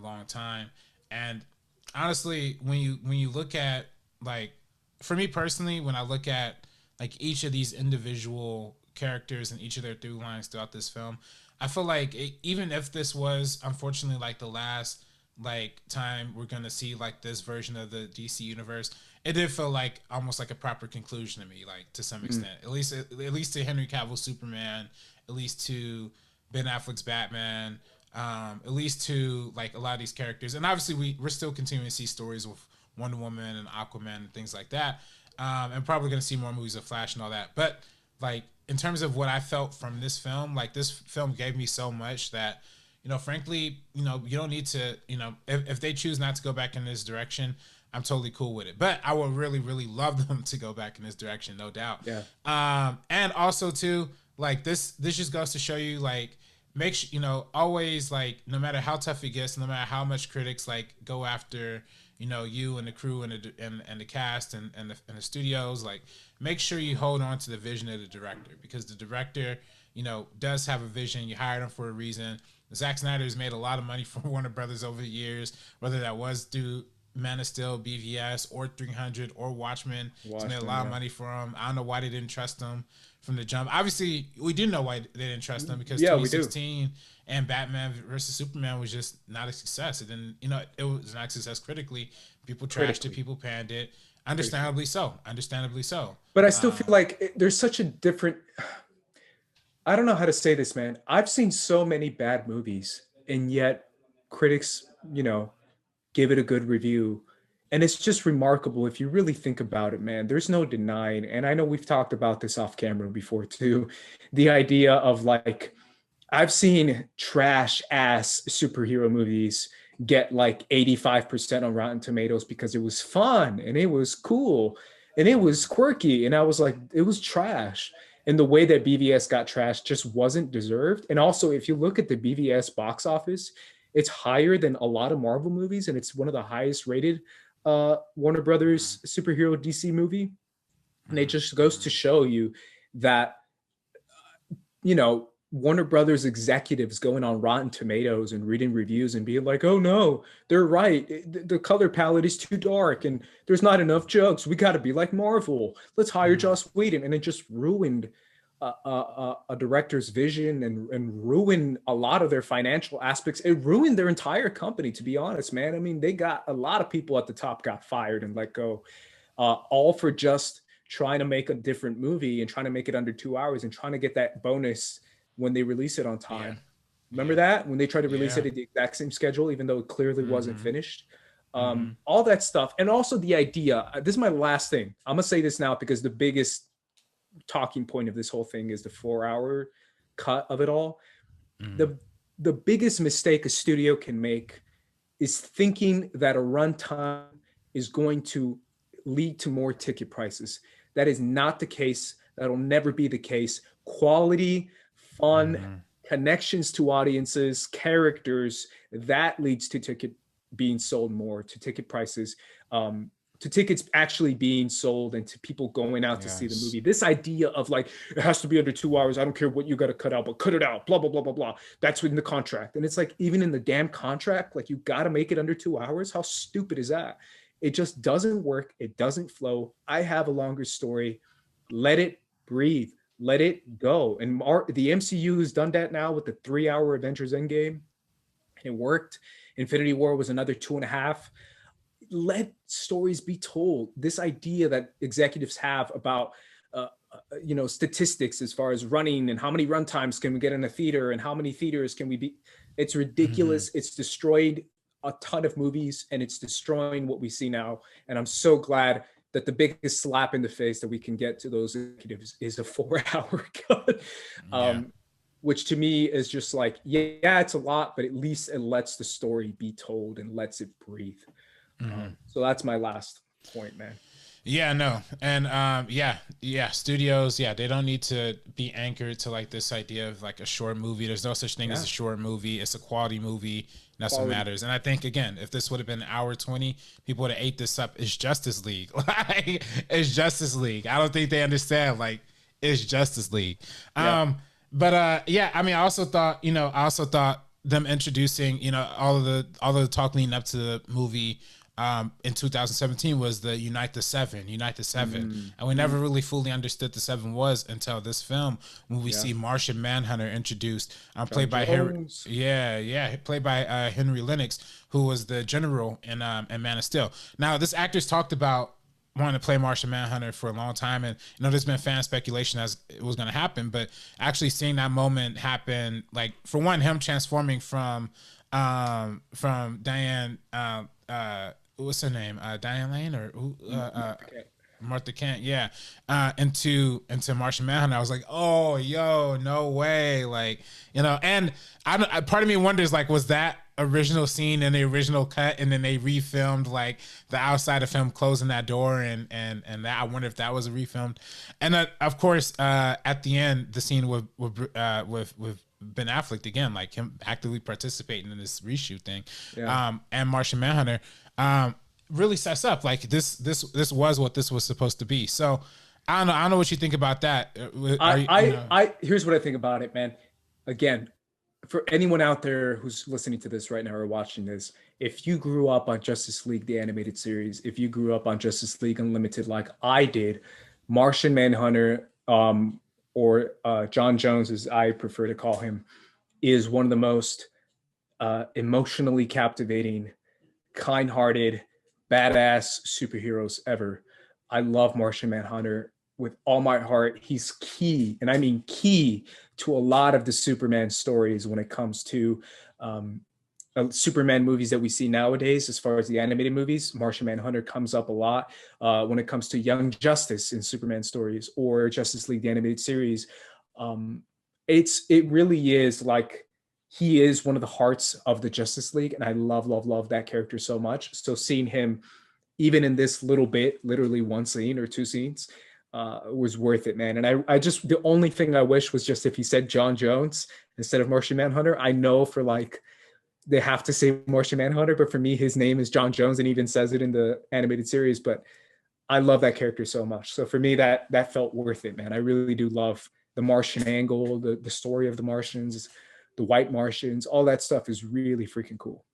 long time. And honestly, when you look at, like, for me personally, when I look at like each of these individual characters and each of their through lines throughout this film, I feel like even if this was unfortunately like the last like time we're gonna see like this version of the DC universe, it did feel like almost like a proper conclusion to me, like to some extent. At least to Henry Cavill's Superman, at least to Ben Affleck's Batman, at least to like a lot of these characters. And obviously we're still continuing to see stories with Wonder Woman and Aquaman and things like that. And probably going to see more movies of Flash and all that. But like in terms of what I felt from this film, like this film gave me so much that, you know, frankly, you know, you don't need to, you know, if they choose not to go back in this direction, I'm totally cool with it. But I would really, really love them to go back in this direction, no doubt. Yeah. And also too, like this just goes to show you, like, make sure, you know, always, like, no matter how tough it gets, no matter how much critics like go after, you know, you and the crew and the cast and the studios, like, make sure you hold on to the vision of the director, because the director, you know, does have a vision. You hired him for a reason. Zack Snyder has made a lot of money for Warner Brothers over the years, whether that was through Man of Steel, BVS, or 300, or Watchmen. He's made a lot of money for him. I don't know why they didn't trust him from the jump. Obviously, we do know why they didn't trust him, because 2016 and Batman versus Superman was just not a success. It didn't, you know, it was not a success critically. People trashed it, people panned it. Understandably so. But I still feel like there's such a different... I don't know how to say this, man. I've seen so many bad movies, and yet critics, you know, give it a good review. And it's just remarkable if you really think about it, man. There's no denying. And I know we've talked about this off camera before too. The idea of, like, I've seen trash ass superhero movies get like 85% on Rotten Tomatoes because it was fun and it was cool and it was quirky. And I was like, it was trash. And the way that BVS got trashed just wasn't deserved. And also, if you look at the BVS box office, it's higher than a lot of Marvel movies, and it's one of the highest rated Warner Brothers superhero DC movie. And it just goes to show you that, you know, Warner Brothers executives going on Rotten Tomatoes and reading reviews and being like, oh no, they're right. The color palette is too dark and there's not enough jokes. We got to be like Marvel. Let's hire Joss Whedon. And it just ruined a director's vision and ruined a lot of their financial aspects. It ruined their entire company, to be honest, man. I mean, they got a lot of people at the top got fired and let go, all for just trying to make a different movie and trying to make it under 2 hours and trying to get that bonus when they release it on time. Remember that? When they tried to release it at the exact same schedule, even though it clearly wasn't finished. All that stuff. And also the idea, this is my last thing. I'm going to say this now because the biggest talking point of this whole thing is the 4-hour cut of it all. The biggest mistake a studio can make is thinking that a runtime is going to lead to more ticket prices. That is not the case. That'll never be the case. Quality, fun, connections to audiences, characters, that leads to ticket being sold more, to ticket prices, to tickets actually being sold, and to people going out to see the movie. This idea of, like, it has to be under 2 hours. I don't care what you got to cut out, but cut it out, blah, blah, blah, blah, blah. That's within the contract. And it's like, even in the damn contract, like, you got to make it under 2 hours. How stupid is that? It just doesn't work. It doesn't flow. I have a longer story. Let it breathe. Let it go. And the MCU has done that now with the 3-hour Avengers Endgame. It worked. Infinity War was another 2.5. Let stories be told. This idea that executives have about, you know, statistics as far as running and how many run times can we get in a theater and how many theaters can we be. It's ridiculous. It's destroyed a ton of movies and it's destroying what we see now. And I'm so glad that the biggest slap in the face that we can get to those executives is a 4-hour cut, which to me is just like, yeah, it's a lot, but at least it lets the story be told and lets it breathe. So that's my last point, man. Yeah, no. And studios, they don't need to be anchored to like this idea of like a short movie. There's no such thing as a short movie. It's a quality movie. That's what matters. And I think, again, if this would have been 1:20, people would have ate this up. It's Justice League. Like, it's Justice League. I don't think they understand, like, it's Justice League. I mean, I also thought them introducing, you know, all of the talk leading up to the movie in 2017 was the Unite the Seven. And we never really fully understood the Seven was until this film, when we see Martian Manhunter introduced, played by Henry Lennox, who was the general in Man of Steel. Now, this actor's talked about wanted to play Martian Manhunter for a long time, and there's been fan speculation as it was going to happen, but actually seeing that moment happen, like for one, him transforming from Diane, what's her name, Diane Lane or Martha Kent, yeah, into Martian Manhunter. I was like, oh, yo, no way, like, and part of me wonders, like, was that original scene in the original cut, and then they refilmed like the outside of him closing that door, and that, I wonder if that was a refilmed. And of course, at the end, the scene with Ben Affleck again, like him actively participating in this reshoot thing, and Martian Manhunter, really sets up like this was what this was supposed to be. So I don't know what you think about that. Here's what I think about it, man. Again, for anyone out there who's listening to this right now or watching this, if you grew up on Justice League, the animated series, if you grew up on Justice League Unlimited like I did, Martian Manhunter, or John Jones, as I prefer to call him, is one of the most emotionally captivating, kind-hearted, badass superheroes ever. I love Martian Manhunter with all my heart. He's key, and I mean key, to a lot of the Superman stories when it comes to Superman movies that we see nowadays. As far as the animated movies, Martian Manhunter comes up a lot. When it comes to Young Justice in Superman stories or Justice League the animated series, it really is like he is one of the hearts of the Justice League, and I love that character so much. So seeing him even in this little bit, literally one scene or two scenes, was worth it, man. And I just, the only thing I wish was just if he said John Jones instead of Martian Manhunter. I know for like, they have to say Martian Manhunter, but for me, his name is John Jones, and even says it in the animated series. But I love that character so much. So for me, that felt worth it, man. I really do love the Martian angle, the story of the Martians, the white Martians, all that stuff is really freaking cool.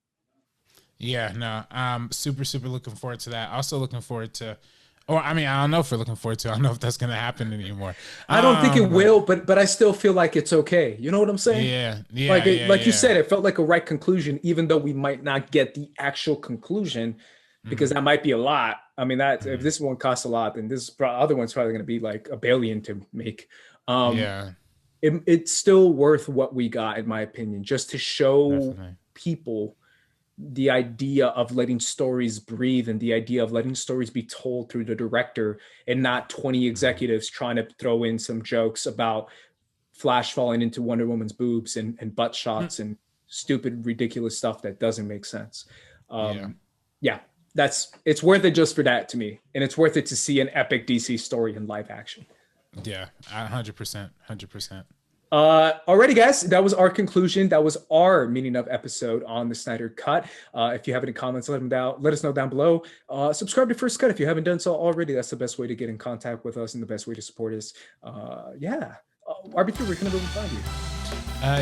Yeah, no, I'm super looking forward to that. Also looking forward to, or I mean, I don't know if we're looking forward to. I don't know if that's going to happen anymore. I don't think it will, but I still feel like it's okay. You know what I'm saying? Yeah. Like you said, it felt like a right conclusion, even though we might not get the actual conclusion, because that might be a lot. I mean, if this one costs a lot, then this other one's probably going to be like $1 billion to make. It's still worth what we got, in my opinion, just to show people the idea of letting stories breathe, and the idea of letting stories be told through the director, and not 20 executives trying to throw in some jokes about Flash falling into Wonder Woman's boobs and butt shots and stupid, ridiculous stuff that doesn't make sense. It's worth it just for that to me. And it's worth it to see an epic DC story in live action. Yeah, 100%. Alrighty, guys, that was our conclusion. That was our meaning of episode on the Snyder Cut. If you have any comments, let us know down below. Subscribe to First Cut if you haven't done so already. That's the best way to get in contact with us and the best way to support us. RB3, where can everyone find you?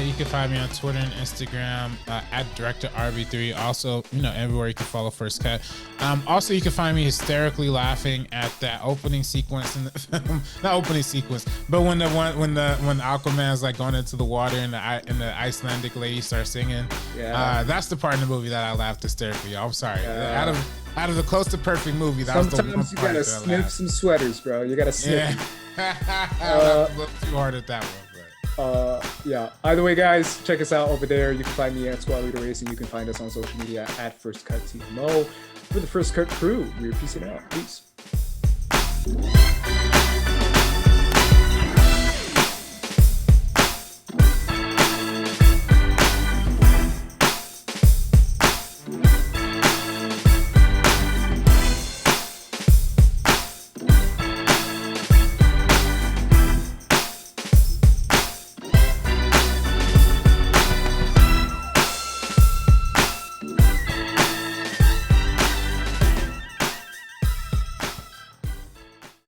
You can find me on Twitter and Instagram at Director RB3. Also, everywhere you can follow First Cut. Also, you can find me hysterically laughing at that opening sequence in the film. Not opening sequence, but when Aquaman's like going into the water and the Icelandic lady starts singing. That's the part in the movie that I laughed hysterically. I'm sorry. Out of the close to perfect movie, that was the one part. Sometimes you gotta sniff some sweaters, bro. You gotta sniff. I laughed too hard at that one. Either way, guys, check us out over there. You can find me at Squad Leader Racing. You can find us on social media at First Cut TMO. For the First Cut crew, we're peacing out. Peace.